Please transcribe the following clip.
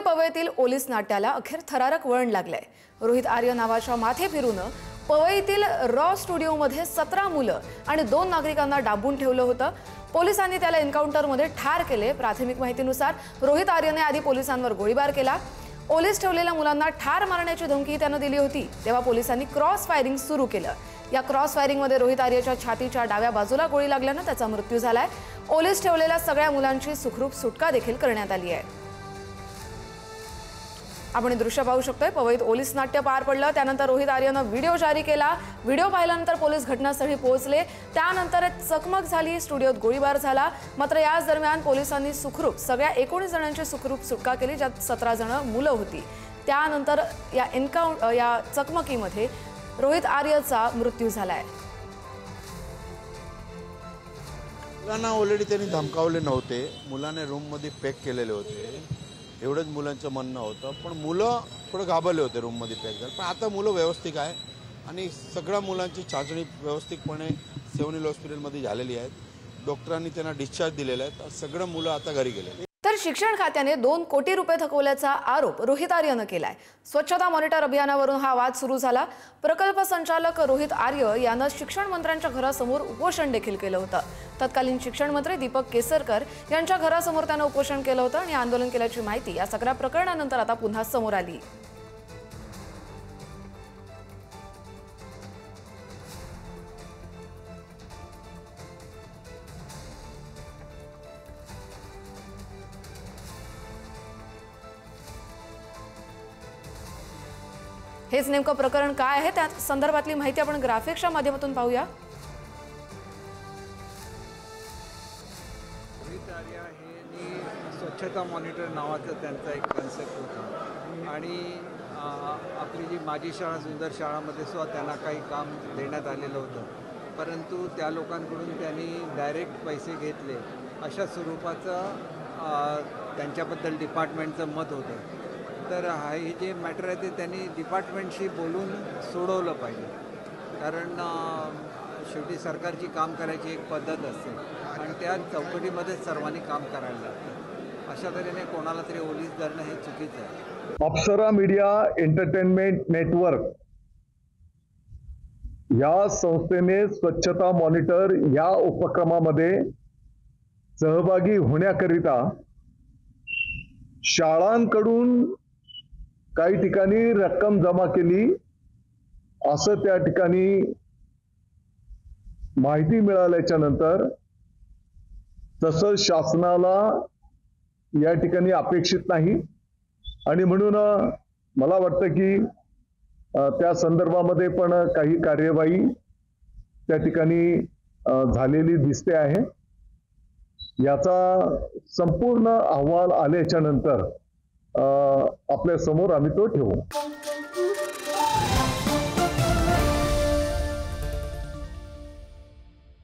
पवईतील ओलीस नाट्याला अखेर थरारक वळण लागलंय। रोहित आर्य नावाच्या माथे फिरून पवईतील रॉ स्टुडिओमध्ये 17 मुलं आणि 2 नागरिकांना डांबून ठेवलं होतं। पोलिसांनी त्याला एन्काउंटरमध्ये ठार केले। प्राथमिक माहितीनुसार रोहित आर्यने आधी पोलिसांवर गोळीबार केला। ओलीस ठेवलेल्या मुलांना ठार मारण्याची धमकी त्याने दिली होती, तेव्हा पोलिसांनी क्रॉस फायरिंग सुरू केलं। या क्रॉस फायरिंगमध्ये रोहित आर्यच्या छातीच्या डाव्या बाजूला गोळी लागल्याने त्याचा मृत्यू झालाय। ओलीस ठेवलेल्या सगळ्या मुलांची सुखरूप सुटका देखील करण्यात आली आहे। आपण दृश्य पाहू शकतोय। पवईत ओलीस नाट्य पार पडलं, त्यानंतर रोहित आर्यनं व्हिडिओ जारी केला। व्हिडिओ पाहिल्यानंतर पोलीस घटनास्थळी पोहोचले। त्यानंतर चकमक झाली, स्टुडिओत गोळीबार झाला। मात्र याच दरम्यान पोलिसांनी सुखरूप सगळ्या 19 जणांची सुखरूप सुटका केली, ज्यात 17 जण मुलं होती। त्यानंतर या चकमकीमध्ये रोहित आर्यचा मृत्यू झालाय। मुलांना ऑलरेडी त्यांनी धमकावले नव्हते, मुलाने रूम मध्ये पॅक केलेले होते, एवढंच मुलांचं म्हणणं होतं। पण मुलं थोडं घाबरले होते रूम मध्ये पॅक झाले, पण आता मुलं व्यवस्थित आहे आणि सगळ्या मुलांची चाचणी व्यवस्थितपणे सेव्हन हॉस्पिटलमध्ये झालेली आहे। डॉक्टरांनी त्यांना डिस्चार्ज दिलेला आहे। सगळं मुलं आता घरी गेले। तर शिक्षण खात्याने 2 कोटी रुपये थकवल्याचा आरोप रोहित आर्यनं केलाय। स्वच्छता मॉनिटर अभियानावरून हा वाद सुरू झाला। प्रकल्प संचालक रोहित आर्य यानं शिक्षण मंत्र्यांच्या घरासमोर उपोषण देखील केलं होतं। तत्कालीन शिक्षण मंत्री दीपक केसरकर यांच्या घरासमोर त्यानं उपोषण केलं होतं आणि आंदोलन केल्याची माहिती या सगळ्या प्रकरणानंतर आता पुन्हा समोर आली। हेच नेमकं प्रकरण काय आहे, त्या संदर्भातली माहिती आपण ग्राफिक्सच्या माध्यमातून पाहूया। रोहित आर्य हे स्वच्छता मॉनिटर नावाचा त्यांचा एक कन्सेप्ट होता आणि आपली जी माझी शाळा सुंदर शाळामध्ये सुद्धा त्यांना काही काम देण्यात आलेलं होतं, परंतु त्या लोकांकडून त्यांनी डायरेक्ट पैसे घेतले अशा स्वरूपाचं त्यांच्याबद्दल डिपार्टमेंटचं मत होतं। तर हे जे मॅटर आहे ते त्यांनी डिपार्टमेंटशी बोलून सोडवलं पाहिजे, कारण शेवटी सरकारची काम करायची एक पद्धत असते आणि त्या चौकटीमध्ये सर्वांनी काम करायला लागतं। अशा तऱ्हेने कोणाला तरी ओलीस धरणं हे चुकीचं आहे। अप्सरा मीडिया एंटरटेनमेंट नेटवर्क या संस्थेने स्वच्छता मॉनिटर या उपक्रमामध्ये सहभागी होण्याकरिता शाळांकडून काही ठिकाणी रक्कम जमा केली असं त्या ठिकाणी माहिती मिळाल्याच्या नंतर, तसं शासनाला या ठिकाणी अपेक्षित नाही आणि म्हणून मला वाटतं की त्या संदर्भामध्ये पण काही कार्यवाही त्या ठिकाणी झालेली दिसते आहे। याचा संपूर्ण अहवाल आल्याच्या नंतर आपल्या समोर आम्ही तो ठेवू।